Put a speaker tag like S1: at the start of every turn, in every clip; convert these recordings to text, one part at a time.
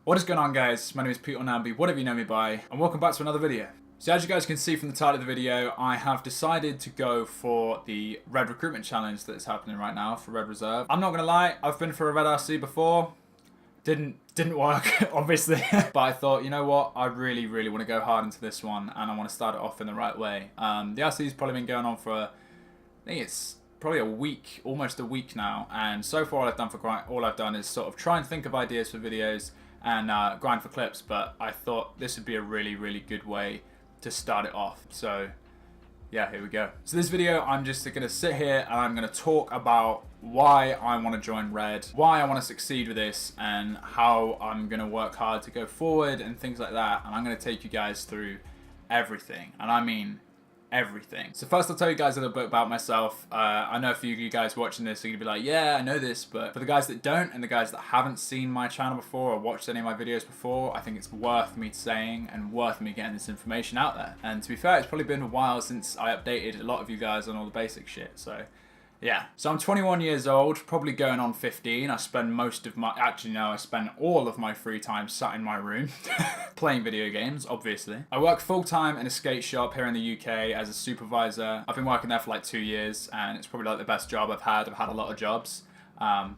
S1: What is going on, guys? My name is Peter Namby, whatever you know me by, and welcome back to another video. So as you guys can see from the title of the video, I have decided to go for the Red Recruitment Challenge that is happening right now for Red Reserve. I'm not gonna lie, I've been for a Red RC before. Didn't work, obviously. But I thought, you know what? I really want to go hard into this one, and I want to start it off in the right way. The RC's probably been going on for, I think it's probably a week, almost a week now. And so far, all I've done is sort of try and think of ideas for videos and grind for clips. But I thought this would be a really good way to start it off. So yeah, here we go. So this video, I'm just gonna sit here and I'm gonna talk about why I want to join Red, why I want to succeed with this, and how I'm gonna work hard to go forward and things like that. And I'm gonna take you guys through everything, and I mean everything. So first I'll tell you guys a little bit about myself. I know a few of you guys watching this are gonna be like, yeah, I know this, but for the guys that don't and the guys that haven't seen my channel before or watched any of my videos before, I think it's worth me saying and worth me getting this information out there. And to be fair, it's probably been a while since I updated a lot of you guys on all the basic shit, so yeah. So I'm 21 years old, probably going on 15. I spend I spend all of my free time sat in my room playing video games, obviously. I work full-time in a skate shop here in the UK as a supervisor. I've been working there for like 2 years, and it's probably like the best job I've had. I've had a lot of jobs.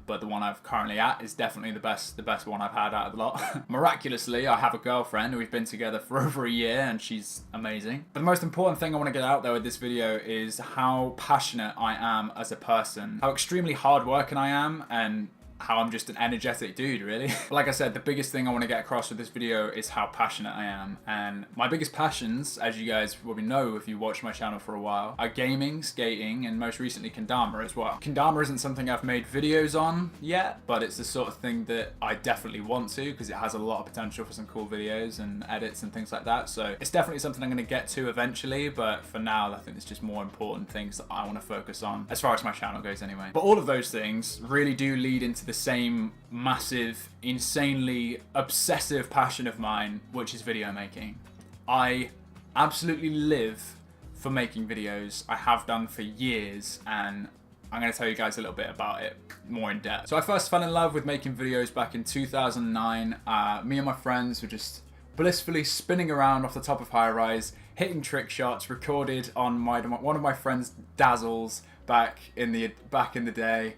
S1: But the one I've currently at is definitely the best one I've had out of the lot. Miraculously, I have a girlfriend who we've been together for over a year, and she's amazing. But the most important thing I want to get out there with this video is how passionate I am as a person, how extremely hardworking I am, and how I'm just an energetic dude, really. But like I said, the biggest thing I want to get across with this video is how passionate I am. And my biggest passions, as you guys probably know if you watch my channel for a while, are gaming, skating, and most recently Kendama as well. Kendama isn't something I've made videos on yet, but it's the sort of thing that I definitely want to, because it has a lot of potential for some cool videos and edits and things like that. So it's definitely something I'm going to get to eventually, but for now I think there's just more important things that I want to focus on, as far as my channel goes anyway. But all of those things really do lead into the same massive, insanely obsessive passion of mine, which is video making. I absolutely live for making videos. I have done for years, and I'm going to tell you guys a little bit about it more in depth. So I first fell in love with making videos back in 2009. Me and my friends were just blissfully spinning around off the top of high-rise, hitting trick shots, recorded on one of my friend's Dazzles back in the day.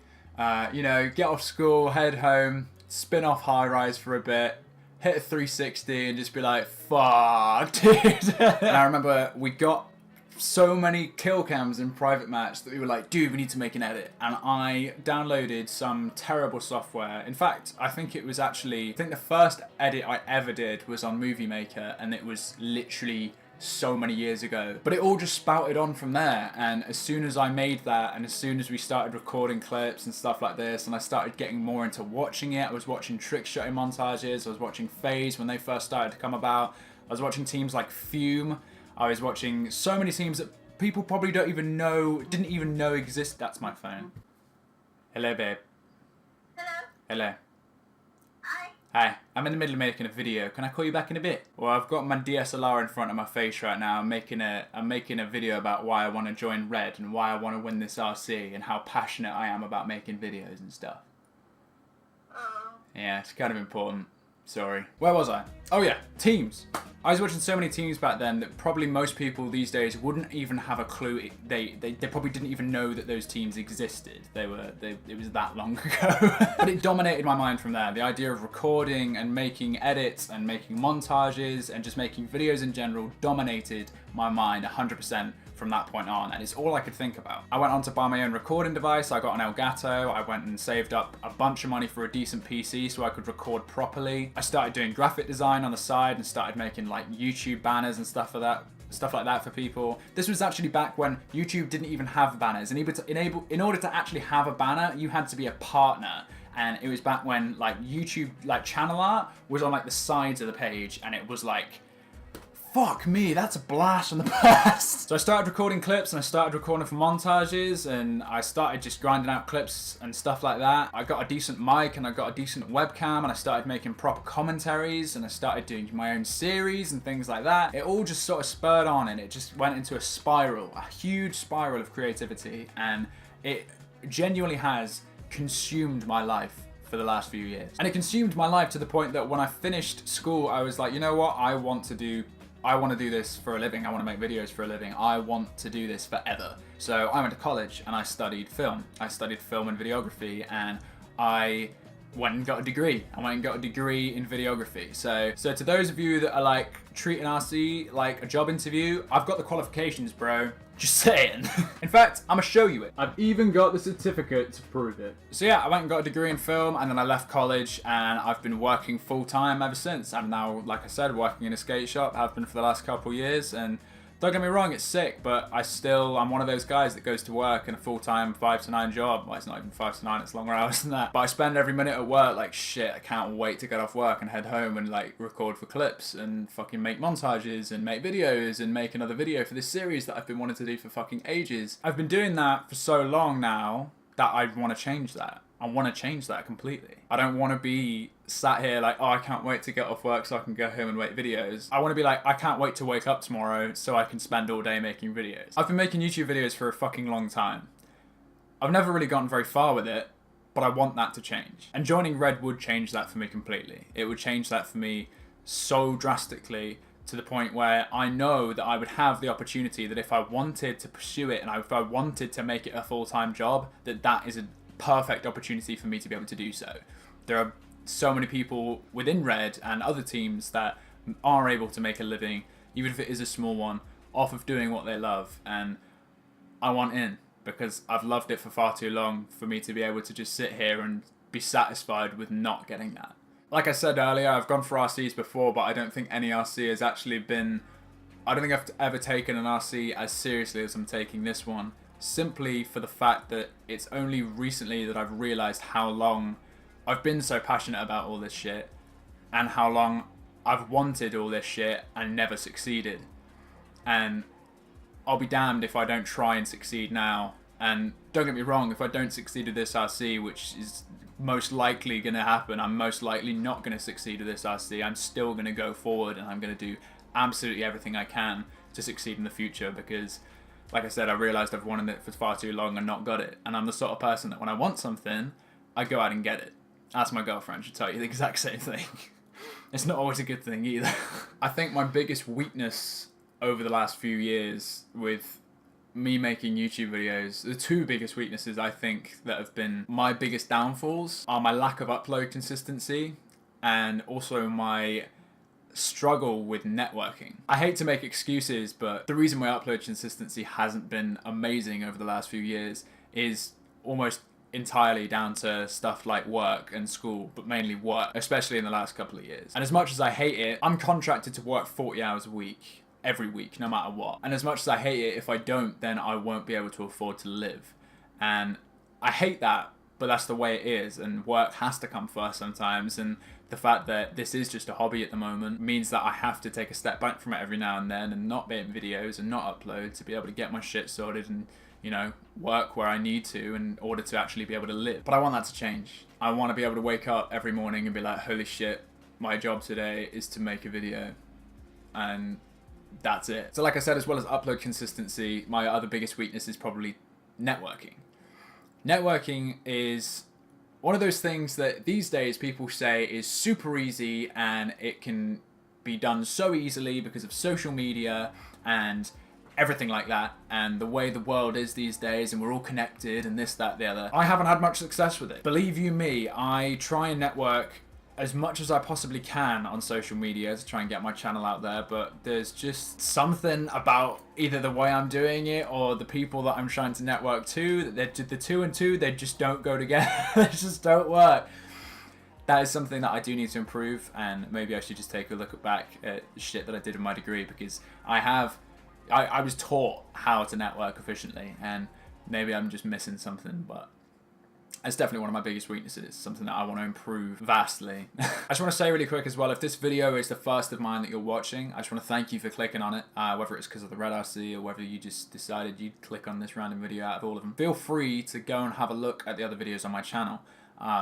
S1: You know, get off school, head home, spin off high-rise for a bit, hit a 360 and just be like, fuck, dude. And I remember we got so many kill cams in private match that we were like, dude, we need to make an edit. And I downloaded some terrible software. In fact, I think the first edit I ever did was on Movie Maker, and it was literally so many years ago. But it all just spouted on from there, and as soon as I made that, and as soon as we started recording clips and stuff like this, and I started getting more into watching it, I was watching trick shotting montages, I was watching FaZe when they first started to come about, I was watching teams like Fume, I was watching so many teams that people probably didn't even know exist. That's my phone. Hello, babe.
S2: Hello.
S1: Hello.
S2: Hi.
S1: Hi, I'm in the middle of making a video. Can I call you back in a bit? Well, I've got my DSLR in front of my face right now. I'm making a video about why I want to join Red and why I want to win this RC and how passionate I am about making videos and stuff.
S2: Oh.
S1: Yeah, it's kind of important. Sorry. Where was I? Oh yeah, teams. I was watching so many teams back then that probably most people these days wouldn't even have a clue. They probably didn't even know that those teams existed. It was that long ago. But it dominated my mind from there. The idea of recording and making edits and making montages and just making videos in general dominated my mind 100% from that point on, and it's all I could think about. I went on to buy my own recording device. I got an Elgato. I went and saved up a bunch of money for a decent PC so I could record properly. I started doing graphic design on the side and started making like YouTube banners and stuff like that for people. This was actually back when YouTube didn't even have banners, and in order to actually have a banner, you had to be a partner. And it was back when like YouTube channel art was on like the sides of the page, and it was like, fuck me, that's a blast from the past. So I started recording clips, and I started recording for montages, and I started just grinding out clips and stuff like that. I got a decent mic, and I got a decent webcam, and I started making proper commentaries, and I started doing my own series and things like that. It all just sort of spurred on, and it just went into a spiral, a huge spiral of creativity, and it genuinely has consumed my life for the last few years. And it consumed my life to the point that when I finished school, I was like, you know what? I want to do this for a living. I want to make videos for a living. I want to do this forever. So I went to college and I studied film. I studied film and videography, and I went and got a degree. I went and got a degree in videography. So to those of you that are like treating RC like a job interview, I've got the qualifications, bro. Just saying. In fact, I'm gonna show you it. I've even got the certificate to prove it. So yeah, I went and got a degree in film, and then I left college, and I've been working full time ever since. I'm now, like I said, working in a skate shop. Have been for the last couple years, and don't get me wrong, it's sick, but I'm one of those guys that goes to work in a full-time 5 to 9 job. Well, it's not even 5 to 9, it's longer hours than that. But I spend every minute at work like, shit, I can't wait to get off work and head home and like record for clips and fucking make montages and make videos and make another video for this series that I've been wanting to do for fucking ages. I've been doing that for so long now that I want to change that. I want to change that completely. I don't want to be sat here like, oh, I can't wait to get off work so I can go home and make videos. I want to be like, I can't wait to wake up tomorrow so I can spend all day making videos. I've been making YouTube videos for a fucking long time. I've never really gotten very far with it, but I want that to change. And joining Red would change that for me completely. It would change that for me so drastically, to the point where I know that I would have the opportunity that if I wanted to pursue it and if I wanted to make it a full-time job, that is a perfect opportunity for me to be able to do so. There are so many people within Red and other teams that are able to make a living, even if it is a small one, off of doing what they love, and I want in, because I've loved it for far too long for me to be able to just sit here and be satisfied with not getting that. Like I said earlier, I've gone for RCs before, but I don't think any RC has actually been... I don't think I've ever taken an RC as seriously as I'm taking this one, simply for the fact that it's only recently that I've realised how long I've been so passionate about all this shit, and how long I've wanted all this shit and never succeeded. And I'll be damned if I don't try and succeed now. And don't get me wrong, if I don't succeed at this RC, which is most likely going to happen, I'm most likely not going to succeed at this RC. I'm still going to go forward, and I'm going to do absolutely everything I can to succeed in the future, because like I said, I realised I've wanted it for far too long and not got it. And I'm the sort of person that when I want something, I go out and get it. That's my girlfriend, she'll tell you the exact same thing. It's not always a good thing either. I think my biggest weakness over the last few years with me making YouTube videos, the two biggest weaknesses I think that have been my biggest downfalls are my lack of upload consistency and also my struggle with networking. I hate to make excuses, but the reason my upload consistency hasn't been amazing over the last few years is almost entirely down to stuff like work and school, but mainly work, especially in the last couple of years. And as much as I hate it, I'm contracted to work 40 hours a week, every week, no matter what. And as much as I hate it, if I don't, then I won't be able to afford to live. And I hate that, but that's the way it is, and work has to come first sometimes, and the fact that this is just a hobby at the moment means that I have to take a step back from it every now and then and not make videos and not upload to be able to get my shit sorted and, you know, work where I need to in order to actually be able to live. But I want that to change. I want to be able to wake up every morning and be like, holy shit, my job today is to make a video, and that's it. So like I said, as well as upload consistency, my other biggest weakness is probably networking. Networking is one of those things that these days people say is super easy, and it can be done so easily because of social media and everything like that, and the way the world is these days, and we're all connected and this, that, the other. I haven't had much success with it. Believe you me, I try and network as much as I possibly can on social media to try and get my channel out there, but there's just something about either the way I'm doing it or the people that I'm trying to network to, that the two and two, they just don't go together. They just don't work. That is something that I do need to improve, and maybe I should just take a look back at shit that I did in my degree, because I was taught how to network efficiently, and maybe I'm just missing something, but it's definitely one of my biggest weaknesses, something that I want to improve vastly. I just want to say really quick as well, if this video is the first of mine that you're watching, I just want to thank you for clicking on it, whether it's because of the Red RC or whether you just decided you'd click on this random video out of all of them. Feel free to go and have a look at the other videos on my channel,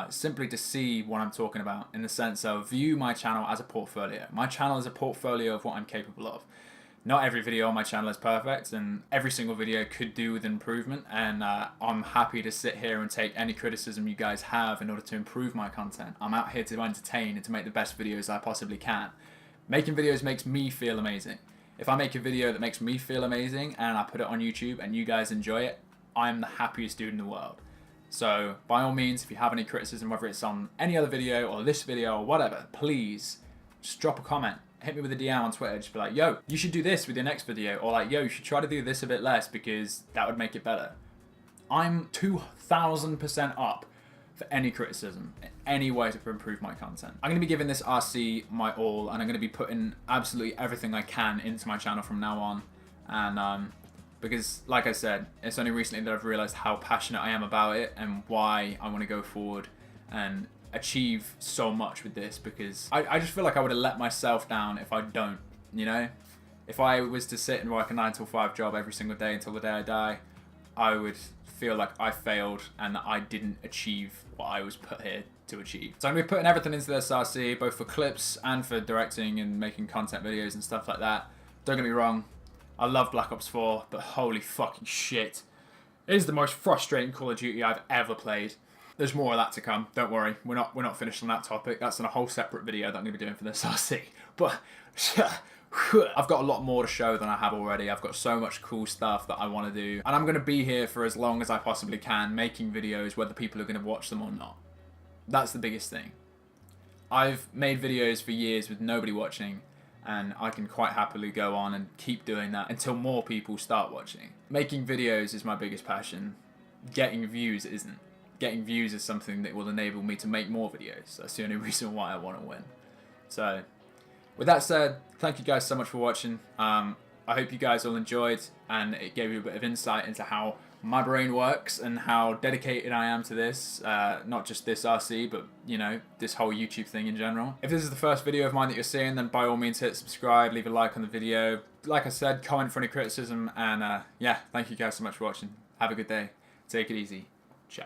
S1: simply to see what I'm talking about, in the sense of view my channel as a portfolio. My channel is a portfolio of what I'm capable of. Not every video on my channel is perfect, and every single video could do with improvement, and I'm happy to sit here and take any criticism you guys have in order to improve my content. I'm out here to entertain and to make the best videos I possibly can. Making videos makes me feel amazing. If I make a video that makes me feel amazing and I put it on YouTube and you guys enjoy it, I'm the happiest dude in the world. So by all means, if you have any criticism, whether it's on any other video or this video or whatever, please just drop a comment. Hit me with a DM on Twitter. Just be like, yo, you should do this with your next video. Or like, yo, you should try to do this a bit less because that would make it better. I'm 2000% up for any criticism, any way to improve my content. I'm going to be giving this RC my all, and I'm going to be putting absolutely everything I can into my channel from now on. And because, like I said, it's only recently that I've realized how passionate I am about it and why I want to go forward and achieve so much with this, because I just feel like I would have let myself down if I don't, you know? If I was to sit and work a 9 to 5 job every single day until the day I die, I would feel like I failed and that I didn't achieve what I was put here to achieve. So I'm going to be putting everything into this RC, both for clips and for directing and making content videos and stuff like that. Don't get me wrong, I love Black Ops 4, but holy fucking shit. It is the most frustrating Call of Duty I've ever played. There's more of that to come. Don't worry. We're not finished on that topic. That's in a whole separate video that I'm going to be doing for this RC. But I've got a lot more to show than I have already. I've got so much cool stuff that I want to do. And I'm going to be here for as long as I possibly can, making videos whether people are going to watch them or not. That's the biggest thing. I've made videos for years with nobody watching, and I can quite happily go on and keep doing that until more people start watching. Making videos is my biggest passion. Getting views isn't. Getting views is something that will enable me to make more videos. That's the only reason why I want to win. So, with that said, thank you guys so much for watching. I hope you guys all enjoyed, and it gave you a bit of insight into how my brain works and how dedicated I am to this. Not just this RC, but, you know, this whole YouTube thing in general. If this is the first video of mine that you're seeing, then by all means hit subscribe, leave a like on the video. Like I said, comment for any criticism, and yeah, thank you guys so much for watching. Have a good day. Take it easy. Ciao.